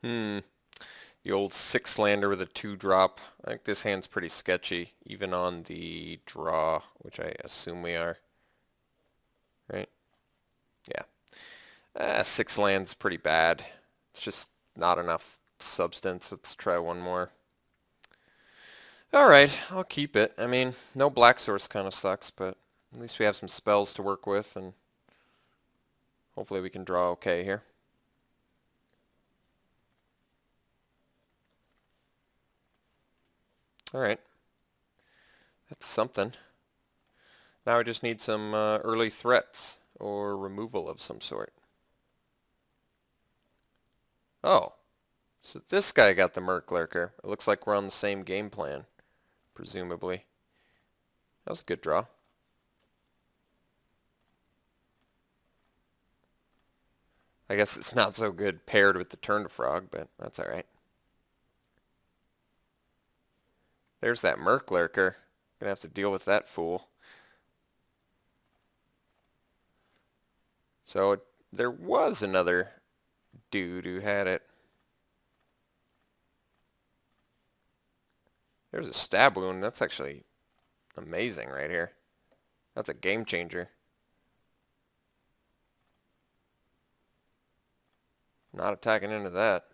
Hmm. The old 6-lander with a 2-drop. I think this hand's pretty sketchy, even on the draw, which I assume we are. Right? Yeah. 6 land's pretty bad. It's just not enough substance. Let's try one more. Alright, I'll keep it. I mean, no black source kind of sucks, but at least we have some spells to work with, and hopefully we can draw okay here. Alright, that's something. Now I just need some early threats, or removal of some sort. Oh, so this guy got the Merc Lurker. It looks like we're on the same game plan, presumably. That was a good draw. I guess it's not so good paired with the Turn to Frog, but that's alright. There's that Merc Lurker. Gonna have to deal with that fool. So there was another dude who had it. There's a stab wound. That's actually amazing right here. That's a game changer. Not attacking into that.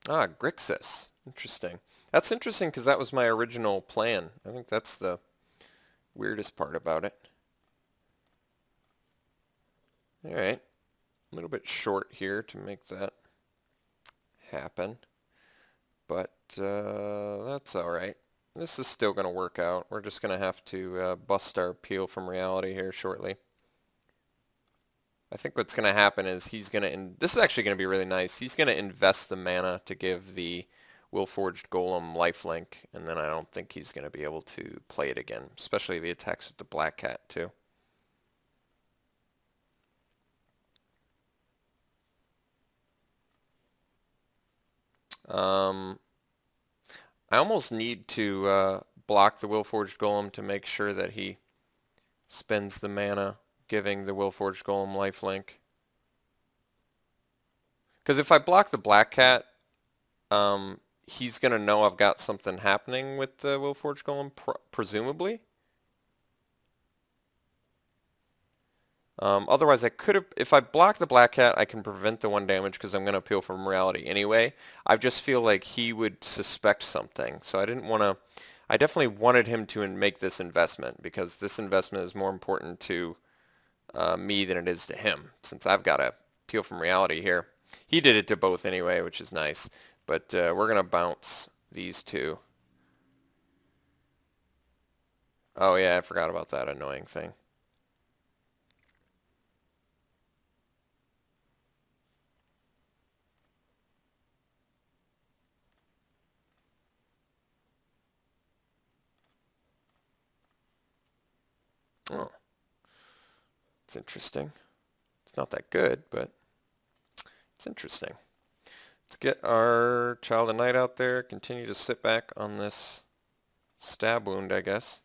Ah, Grixis. Interesting. That's interesting because that was my original plan. I think that's the weirdest part about it. Alright. A little bit short here to make that happen. But that's alright. This is still going to work out. We're just going to have to bust our peel from reality here shortly. I think what's going to happen is he's going to, this is actually going to be really nice. He's going to invest the mana to give the Willforged Golem lifelink, and then I don't think he's going to be able to play it again, especially if he attacks with the Black Cat too. I almost need to block the Willforged Golem to make sure that he spends the mana giving the Willforged Golem lifelink. Because if I block the Black Cat, he's going to know I've got something happening with the Willforged Golem, presumably. Otherwise, I could have, if I block the Black Cat, I can prevent the 1 damage because I'm going to appeal from reality anyway. I just feel like he would suspect something. So I didn't want to, I definitely wanted him to make this investment because this investment is more important to me than it is to him, since I've got to appeal from reality here. He did it to both anyway, which is nice. But we're going to bounce these two. Oh yeah, I forgot about that annoying thing. Oh, it's interesting. It's not that good, but it's interesting. Let's get our Child of Night out there, continue to sit back on this stab wound, I guess.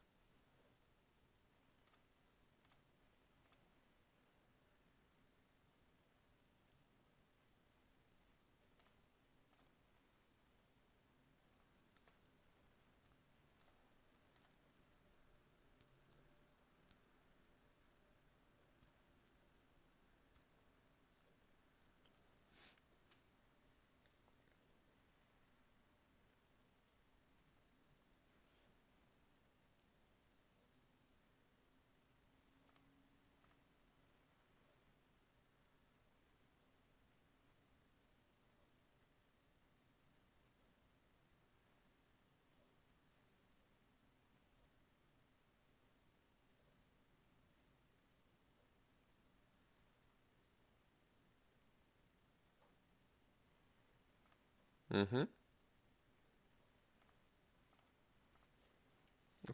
Mm-hmm.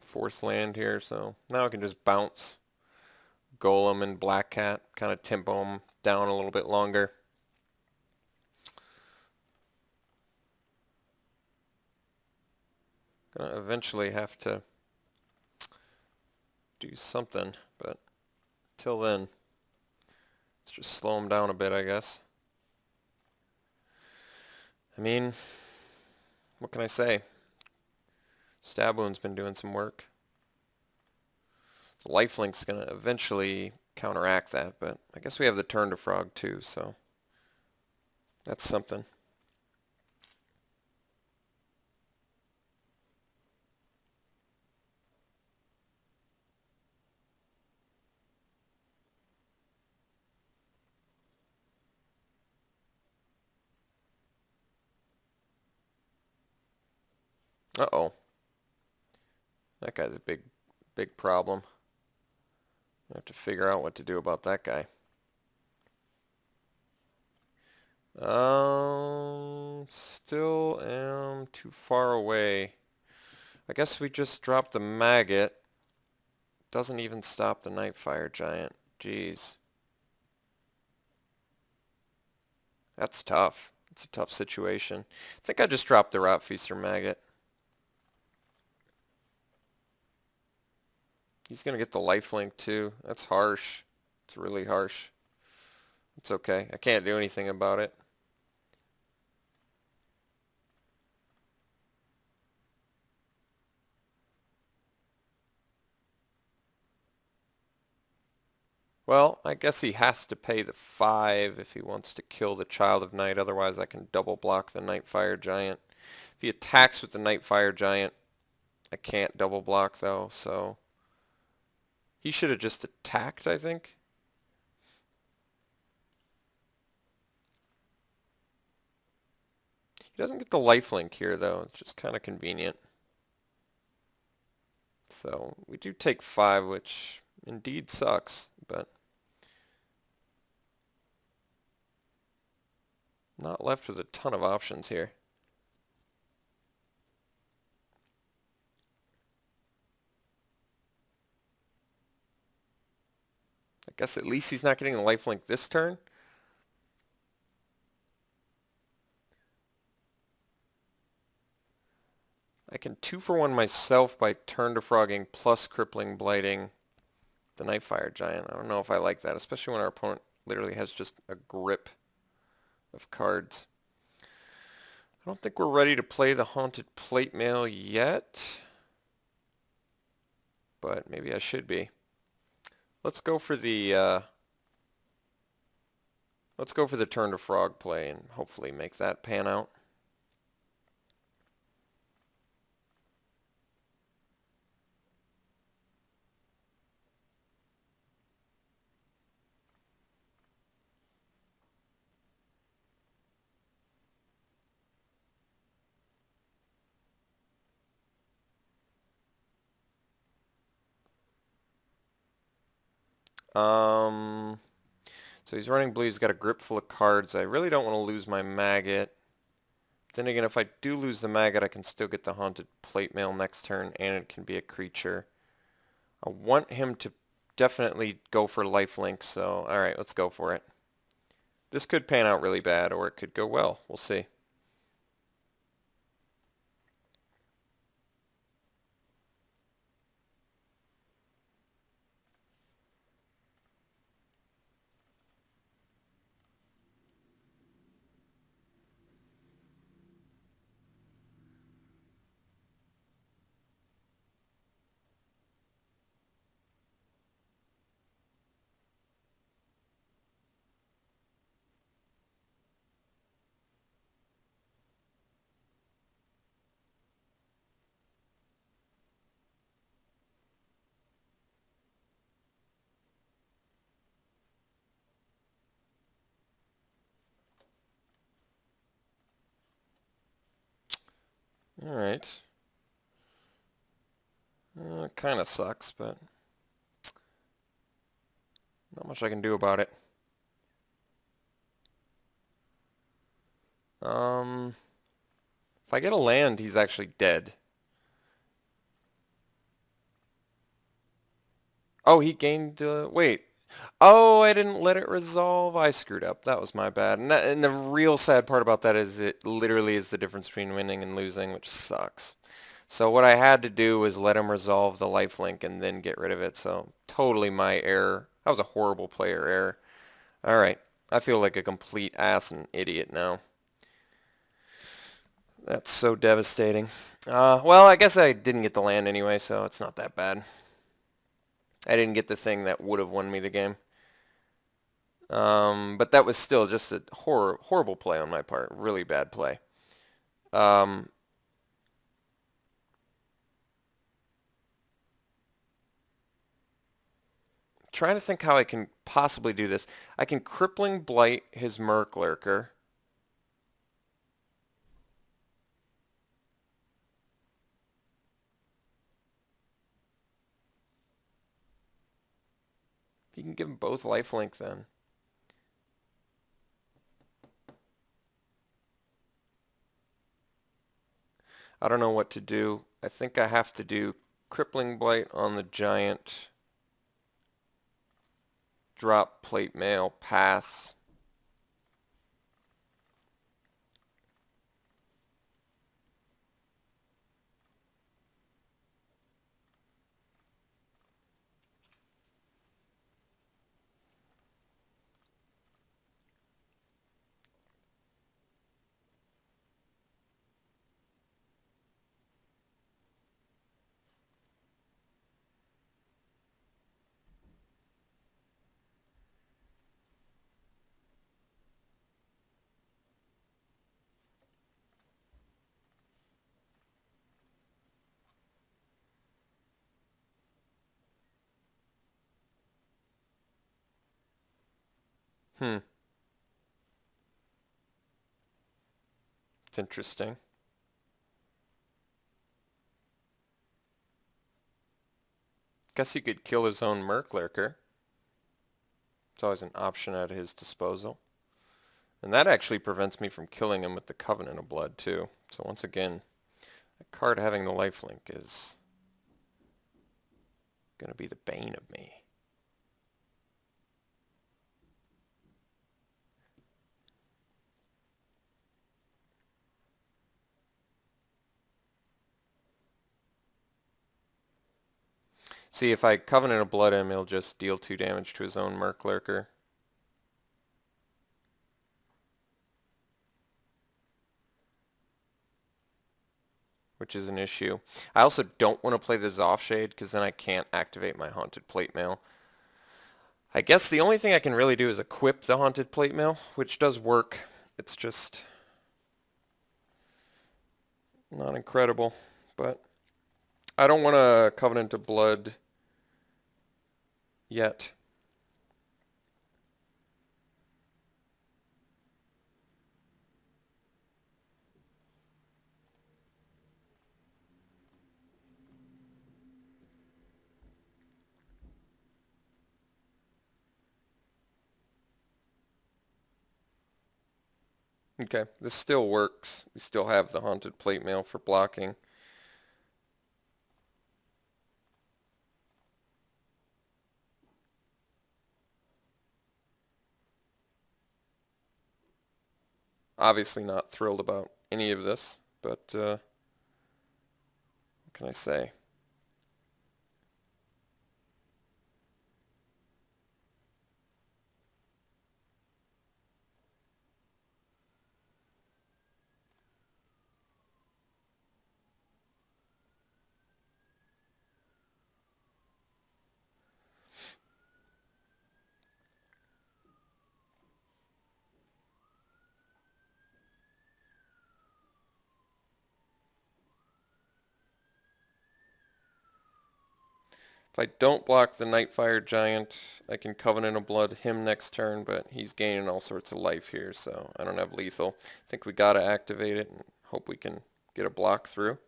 Fourth land here, so now I can just bounce Golem and Black Cat, kind of tempo them down a little bit longer. Gonna eventually have to do something, but till then, let's just slow them down a bit, I guess. I mean, what can I say? Stab Wound's been doing some work. Lifelink's gonna eventually counteract that, but I guess we have the Turn to Frog too, so that's something. Uh-oh. That guy's a big problem. I have to figure out what to do about that guy. Still am too far away. I guess we just dropped the maggot. Doesn't even stop the Nightfire Giant. Jeez. That's tough. It's a tough situation. I think I just dropped the Rotfeaster maggot. He's going to get the lifelink too. That's harsh. It's really harsh. It's okay. I can't do anything about it. Well, I guess he has to pay the 5 if he wants to kill the Child of Night. Otherwise, I can double block the Nightfire Giant. If he attacks with the Nightfire Giant, I can't double block though, so he should have just attacked, I think. He doesn't get the lifelink here though. It's just kind of convenient. So we do take 5, which indeed sucks, but not left with a ton of options here. I guess at least he's not getting the lifelink this turn. I can 2-for-1 myself by Turn to Frogging plus Crippling Blighting the Nightfire Giant. I don't know if I like that, especially when our opponent literally has just a grip of cards. I don't think we're ready to play the Haunted Plate Mail yet, but maybe I should be. Let's go for the Turn to Frog play and hopefully make that pan out. So he's running blue, he's got a grip full of cards. I really don't want to lose my maggot. Then again, if I do lose the maggot, I can still get the Haunted Plate Mail next turn, and it can be a creature. I want him to definitely go for lifelink, so alright, let's go for it. This could pan out really bad, or it could go well. We'll see. Alright. It kind of sucks, but not much I can do about it. If I get a land, he's actually dead. Oh, he gained, wait, Oh, I didn't let it resolve. I screwed up. That was my bad. And the real sad part about that is it literally is the difference between winning and losing, which sucks. So what I had to do was let him resolve the lifelink and then get rid of it. So totally my error. That was a horrible player error. All right. I feel like a complete ass and idiot now. That's so devastating. Well, I guess I didn't get the land anyway, so it's not that bad. I didn't get the thing that would have won me the game. But that was still just a horrible play on my part. Really bad play. Um, trying to think how I can possibly do this. I can crippling blight his Merc Lurker. You can give them both lifelink then. I don't know what to do. I think I have to do crippling blight on the giant. Drop plate mail, pass. Hmm, it's interesting. Guess he could kill his own Merc Lurker. It's always an option at his disposal. And that actually prevents me from killing him with the Covenant of Blood too. So once again, that card having the lifelink is going to be the bane of me. See, if I Covenant of Blood him, he'll just deal 2 damage to his own Merc Lurker. Which is an issue. I also don't want to play the Zoff Shade because then I can't activate my Haunted Plate Mail. I guess the only thing I can really do is equip the Haunted Plate Mail, which does work. It's just not incredible. But I don't want to Covenant of Blood yet. Okay, this still works. We still have the Haunted Plate Mail for blocking. Obviously not thrilled about any of this, but what can I say? If I don't block the Nightfire Giant, I can Covenant of Blood him next turn, but he's gaining all sorts of life here, so I don't have lethal. I think we gotta activate it and hope we can get a block through.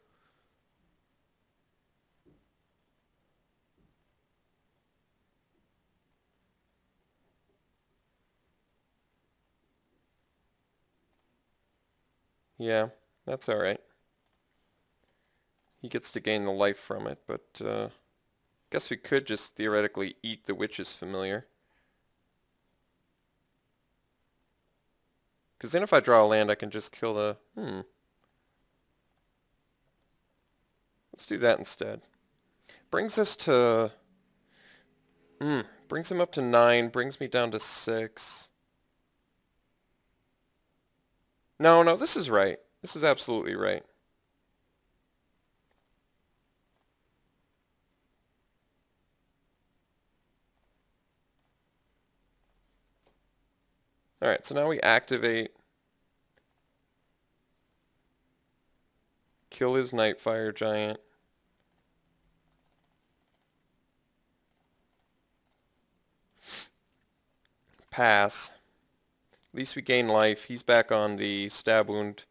Yeah, that's alright. He gets to gain the life from it, but guess we could just theoretically eat the Witch's Familiar. Because then if I draw a land, I can just kill the... Let's do that instead. Brings us to... brings him up to 9, brings me down to 6. No, this is right. This is absolutely right. Alright, so now we activate. Kill his Nightfire Giant. Pass. At least we gain life. He's back on the stab wound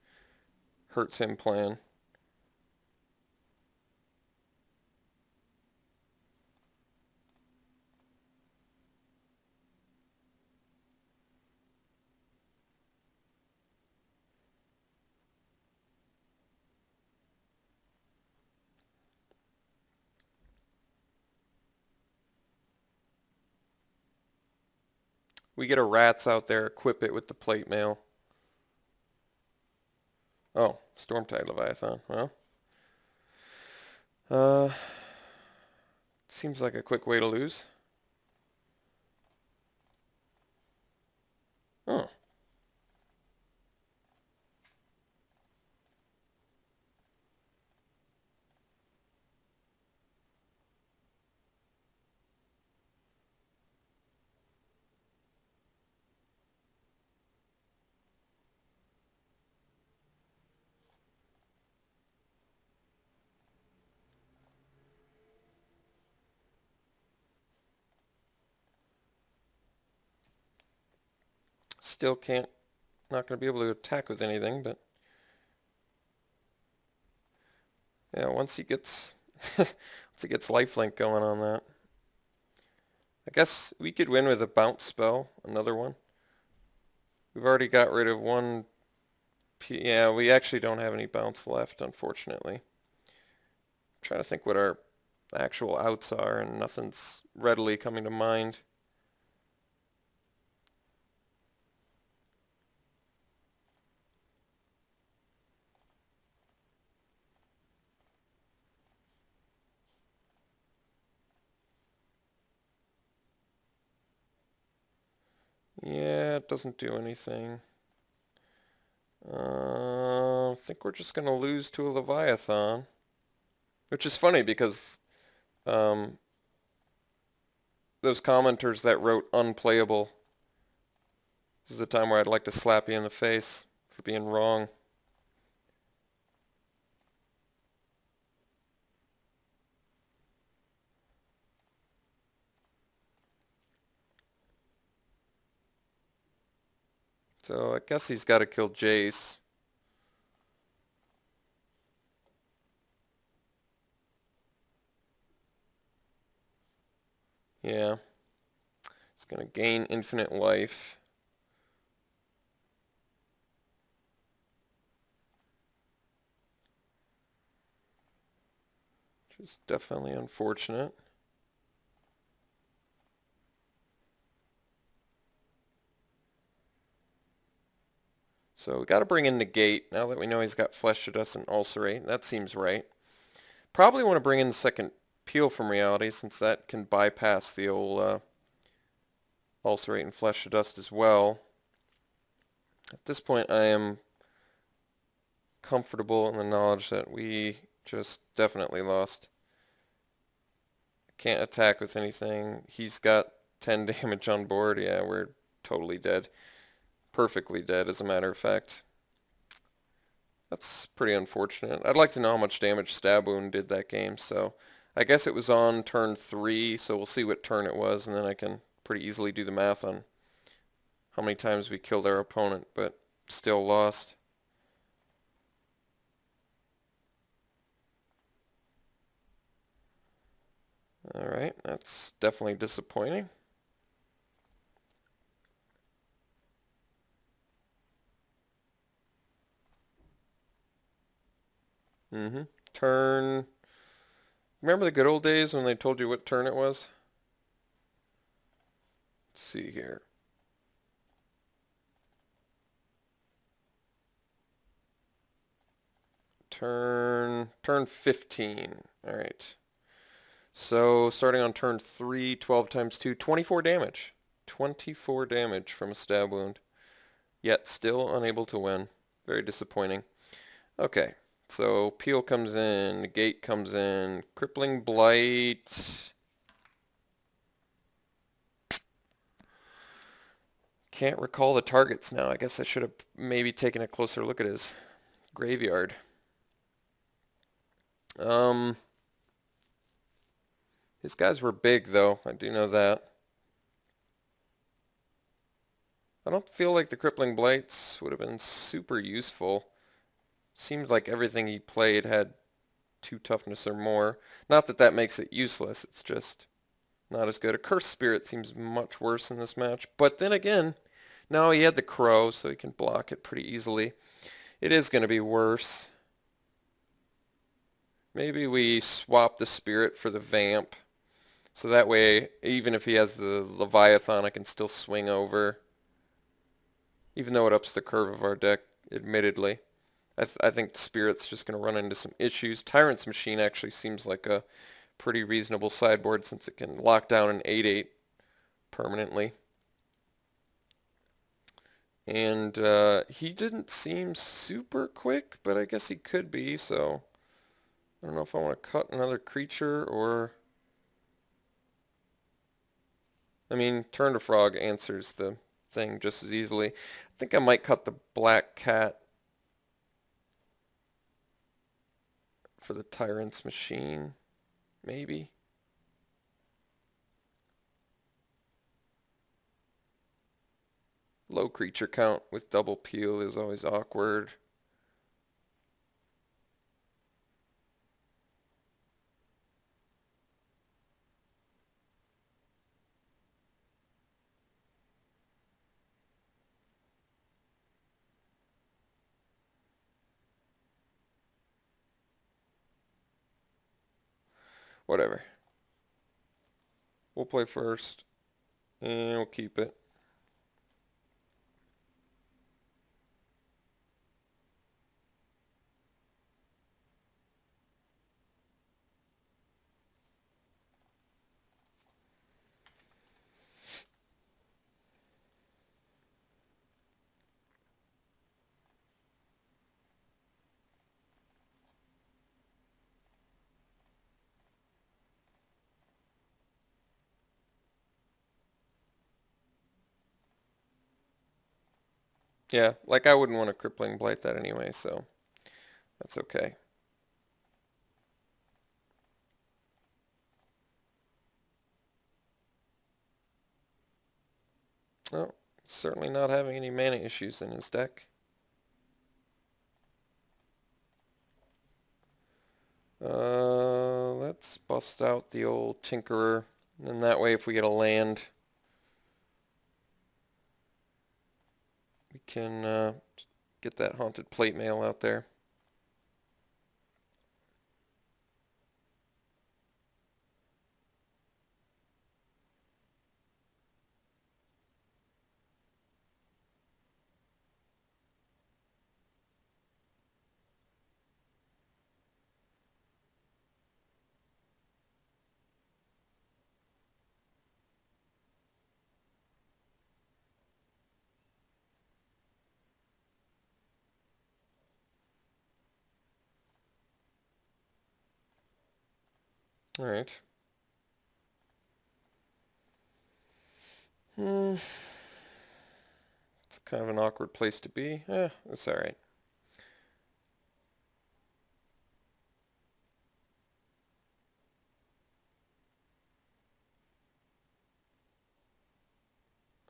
hurts him plan. We get a rats out there, equip it with the plate mail. Oh, Stormtide Leviathan. Well, seems like a quick way to lose. Oh. Still not going to be able to attack with anything, but yeah, once he gets lifelink going on that. I guess we could win with a bounce spell, another one. We've already got rid of one. Yeah, we actually don't have any bounce left, unfortunately. I'm trying to think what our actual outs are, and nothing's readily coming to mind. Yeah, it doesn't do anything. I think we're just going to lose to a Leviathan. Which is funny because those commenters that wrote unplayable, this is the time where I'd like to slap you in the face for being wrong. So I guess he's got to kill Jace. Yeah. He's going to gain infinite life. Which is definitely unfortunate. So we got to bring in Negate now that we know he's got Flesh to Dust and Ulcerate. That seems right. Probably want to bring in the second Peel from Reality since that can bypass the old Ulcerate and Flesh to Dust as well. At this point I am comfortable in the knowledge that we just definitely lost. Can't attack with anything. He's got 10 damage on board. Yeah, we're totally dead. Perfectly dead, as a matter of fact. That's pretty unfortunate. I'd like to know how much damage Stab Wound did that game, so I guess it was on turn 3, so we'll see what turn it was, and then I can pretty easily do the math on how many times we killed our opponent, but still lost. Alright, that's definitely disappointing. Turn... Remember the good old days when they told you what turn it was? Let's see here. Turn 15. All right. So starting on turn 3, 12 times 2, 24 damage. 24 damage from a stab wound. Yet still unable to win. Very disappointing. Okay. So Peel comes in, Negate comes in, Crippling Blight. Can't recall the targets now. I guess I should have maybe taken a closer look at his graveyard. His guys were big though, I do know that. I don't feel like the Crippling Blights would have been super useful. Seemed like everything he played had 2 toughness or more. Not that that makes it useless, it's just not as good. A Cursed Spirit seems much worse in this match. But then again, now he had the Crow, so he can block it pretty easily. It is going to be worse. Maybe we swap the Spirit for the Vamp. So that way, even if he has the Leviathan, I can still swing over. Even though it ups the curve of our deck, admittedly. I think Spirit's just going to run into some issues. Tyrant's Machine actually seems like a pretty reasonable sideboard since it can lock down an 8/8 permanently. And he didn't seem super quick, but I guess he could be, so I don't know if I want to cut another creature or... I mean, Turn to Frog answers the thing just as easily. I think I might cut the Black Cat for the Tyrant's Machine, maybe. Low creature count with double Peel is always awkward. Whatever. We'll play first, and we'll keep it. Yeah, like I wouldn't want to Crippling Blight that anyway, so that's okay. Oh, certainly not having any mana issues in his deck. Let's bust out the old Tinkerer, and that way if we get a land, we can get that Haunted Plate Mail out there. Alright. It's kind of an awkward place to be. It's alright.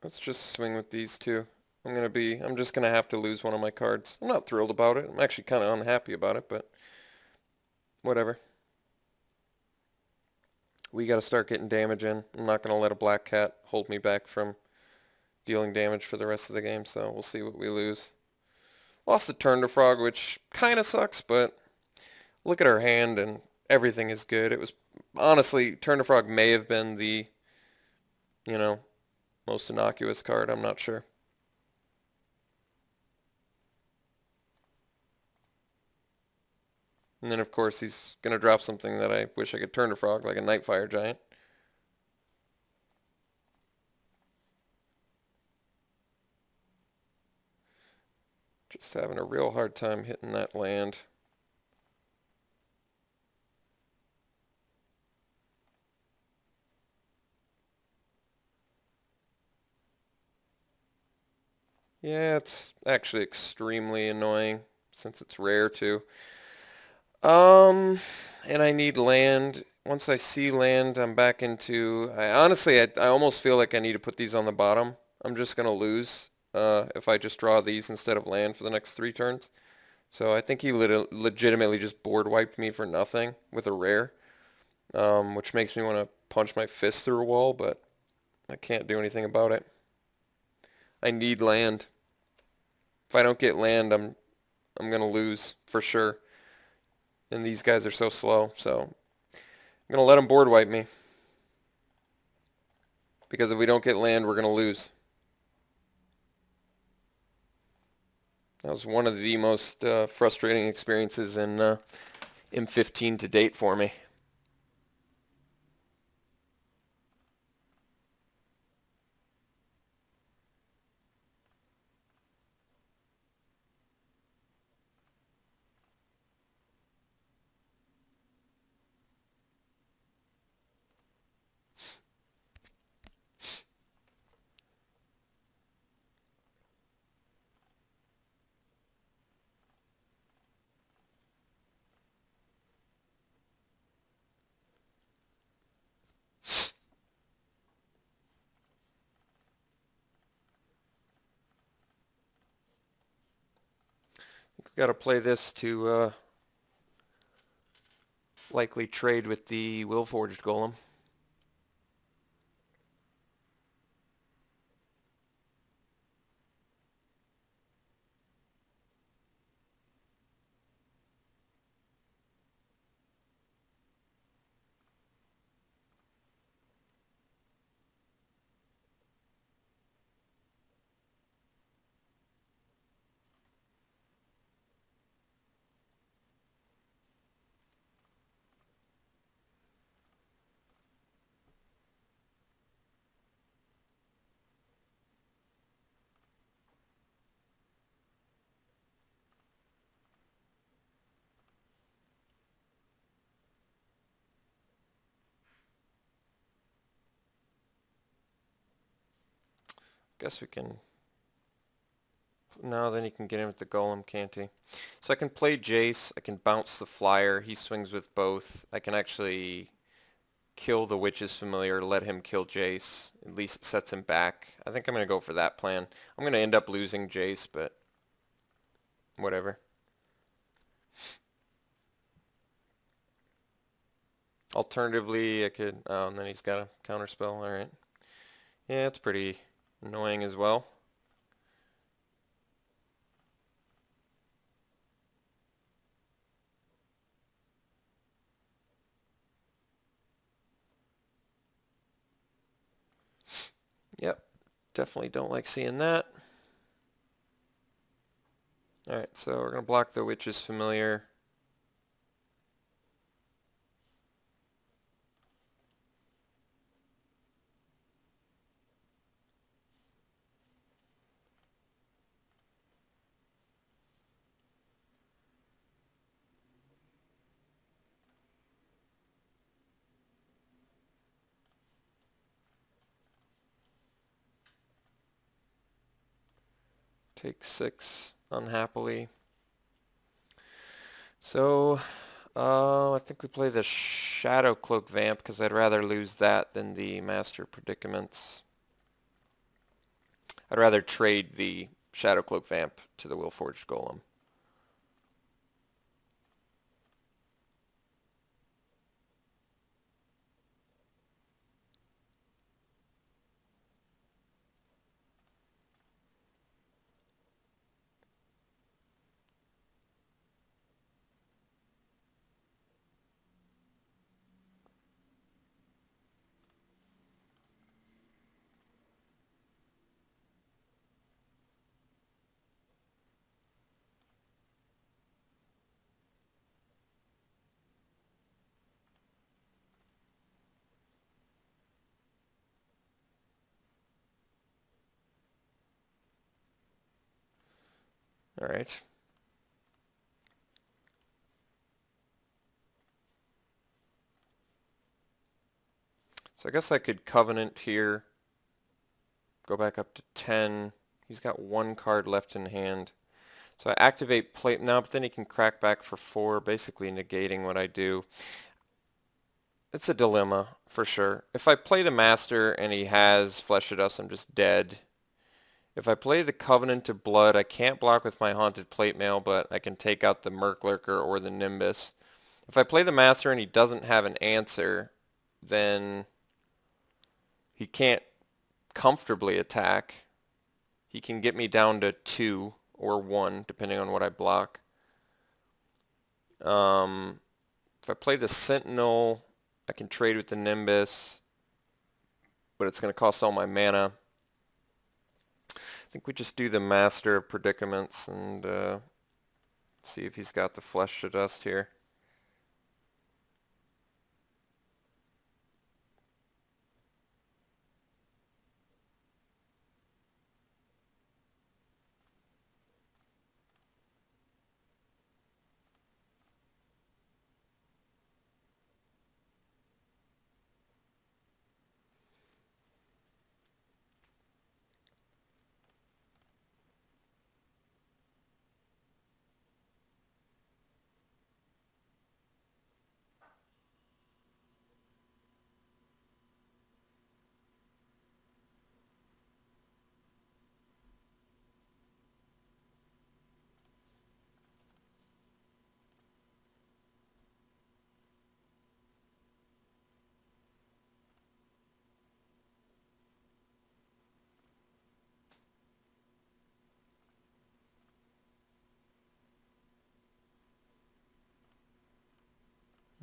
Let's just swing with these two. I'm just gonna have to lose one of my cards. I'm not thrilled about it. I'm actually kind of unhappy about it, but whatever. We gotta start getting damage in. I'm not gonna let a Black Cat hold me back from dealing damage for the rest of the game, so we'll see what we lose. Lost the Turn to Frog, which kind of sucks, but look at our hand and everything is good. It was, honestly, Turn to Frog may have been the, most innocuous card. I'm not sure. And then of course he's going to drop something that I wish I could turn to frog, like a Nightfire Giant. Just having a real hard time hitting that land. Yeah, it's actually extremely annoying since it's rare too. And I need land. Once I see land, I'm back into... I almost feel like I need to put these on the bottom. I'm just going to lose if I just draw these instead of land for the next 3 turns. So I think he legitimately just board wiped me for nothing with a rare, which makes me want to punch my fist through a wall, but I can't do anything about it. I need land. If I don't get land, I'm going to lose for sure. And these guys are so slow, so I'm going to let them board wipe me. Because if we don't get land, we're going to lose. That was one of the most frustrating experiences in M15 to date for me. We've got to play this to likely trade with the Willforged Golem. Guess we can... No, then he can get in with the Golem, can't he? So I can play Jace, I can bounce the Flyer, he swings with both. I can actually kill the Witch's Familiar, let him kill Jace. At least it sets him back. I think I'm going to go for that plan. I'm going to end up losing Jace, but whatever. Alternatively, I could... Oh, and then he's got a counterspell, alright. Yeah, it's pretty annoying as well. Yep, definitely don't like seeing that. Alright, so we're going to block the Witch's Familiar. Take 6 unhappily. So, I think we play the Shadow Cloak Vamp because I'd rather lose that than the Master Predicaments. I'd rather trade the Shadow Cloak Vamp to the Willforged Golem. All right. So I guess I could Covenant here, go back up to 10. He's got one card left in hand. So I activate plate now, but then he can crack back for 4, basically negating what I do. It's a dilemma, for sure. If I play the Master and he has Flesh of Dust, I'm just dead. If I play the Covenant of Blood, I can't block with my Haunted Plate Mail, but I can take out the Merc Lurker or the Nimbus. If I play the Master and he doesn't have an answer, then he can't comfortably attack. He can get me down to 2 or 1, depending on what I block. If I play the Sentinel, I can trade with the Nimbus, but it's going to cost all my mana. I think we just do the Master of Predicaments and see if he's got the Flesh to Dust here.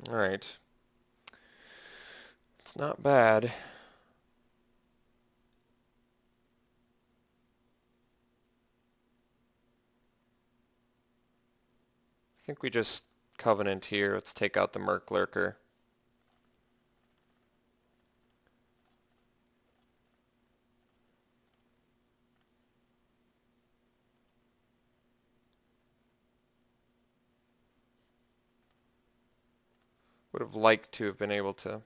Alright. It's not bad. I think we just Covenant here. Let's take out the Merc Lurker. Would have liked to have been able to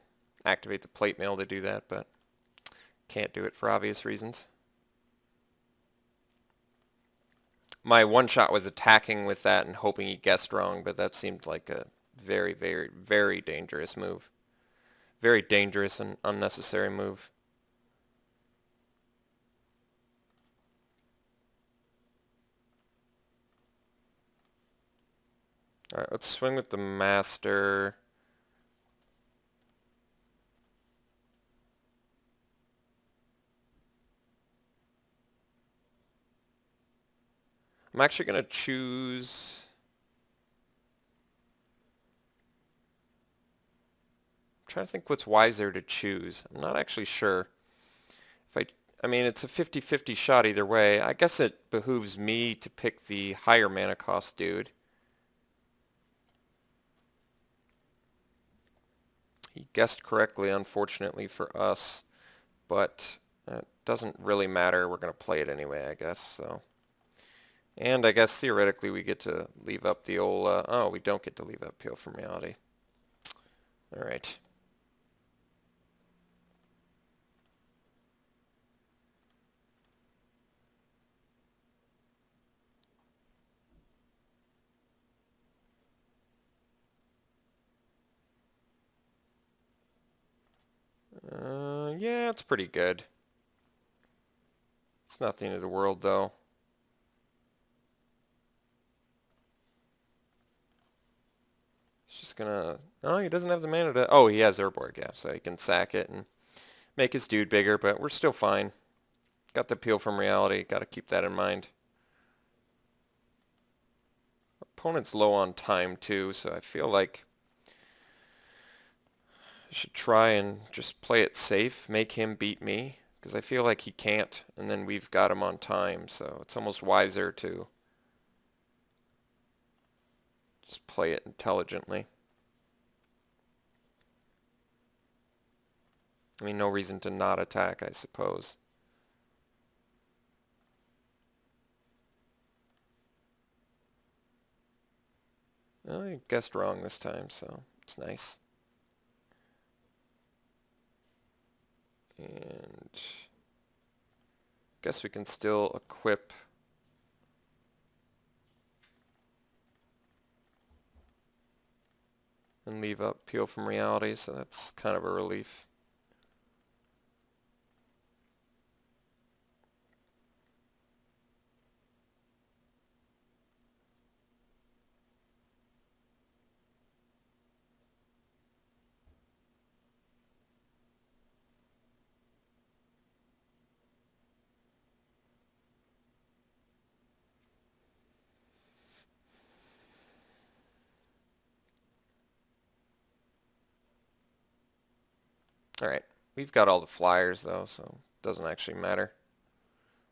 activate the plate mail to do that, but can't do it for obvious reasons. My one shot was attacking with that and hoping he guessed wrong, but that seemed like a very, very, very dangerous move. Very dangerous and unnecessary move. Alright, let's swing with the Master. I'm actually going to choose... I'm trying to think what's wiser to choose. I'm not actually sure. I mean, it's a 50-50 shot either way. I guess it behooves me to pick the higher mana cost dude. He guessed correctly, unfortunately for us, but it doesn't really matter. We're going to play it anyway, I guess. So, and I guess theoretically we get to leave up the old... oh, we don't get to leave up Peel from Reality. All right. Yeah, it's pretty good. It's not the end of the world, though. It's just gonna... Oh, he doesn't have the mana to... Oh, he has Urborg, yeah, so he can sack it and make his dude bigger, but we're still fine. Got the Peel from Reality. Got to keep that in mind. Opponent's low on time, too, so I feel like I should try and just play it safe, make him beat me, because I feel like he can't, and then we've got him on time, so it's almost wiser to just play it intelligently. I mean, no reason to not attack, I suppose. I guessed wrong this time, so it's nice. And guess we can still equip and leave up Peel from Reality, so that's kind of a relief. Alright, we've got all the flyers though, so it doesn't actually matter.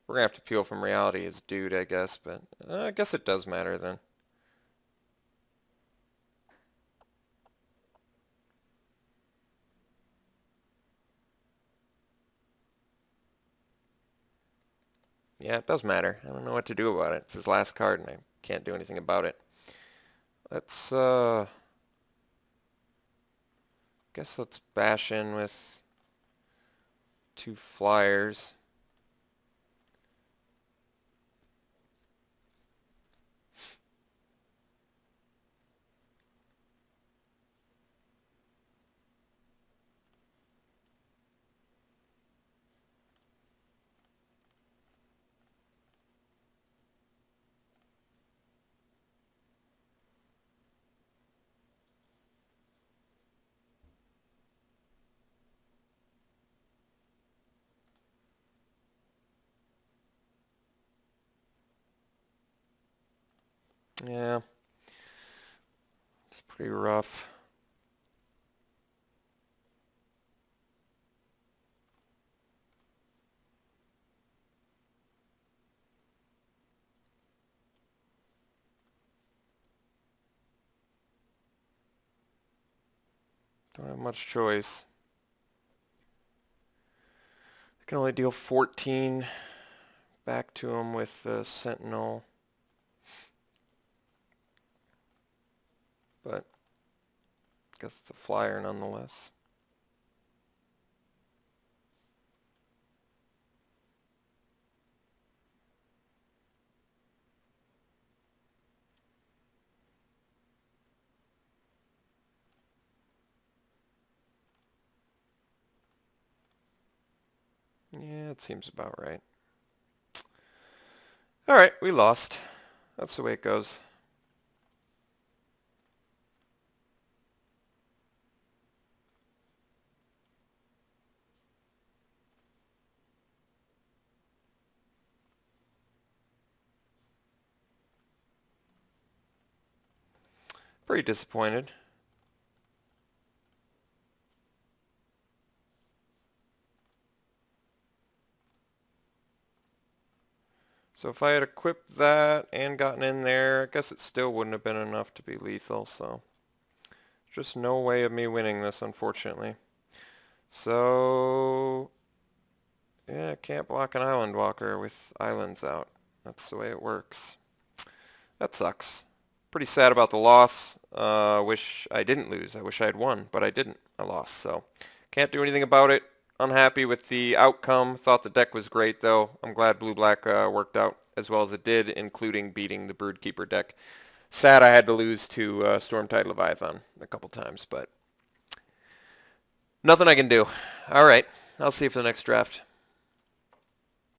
We're going to have to Peel from Reality as dude, I guess, but I guess it does matter then. Yeah, it does matter. I don't know what to do about it. It's his last card and I can't do anything about it. Let's, guess let's bash in with 2 flyers. Yeah, it's pretty rough. Don't have much choice. I can only deal 14 back to him with the Sentinel. But I guess it's a flyer nonetheless. Yeah, it seems about right. Alright, we lost. That's the way it goes. Pretty disappointed. So if I had equipped that and gotten in there, I guess it still wouldn't have been enough to be lethal, so just no way of me winning this, unfortunately. So yeah, can't block an Island Walker with islands out. That's the way it works. That sucks. Pretty sad about the loss. Wish I didn't lose. I wish I had won, but I didn't. I lost, so can't do anything about it. Unhappy with the outcome. Thought the deck was great, though. I'm glad Blue-Black worked out as well as it did, including beating the Broodkeeper deck. Sad I had to lose to Stormtide Leviathan a couple times, but nothing I can do. All right, I'll see you for the next draft.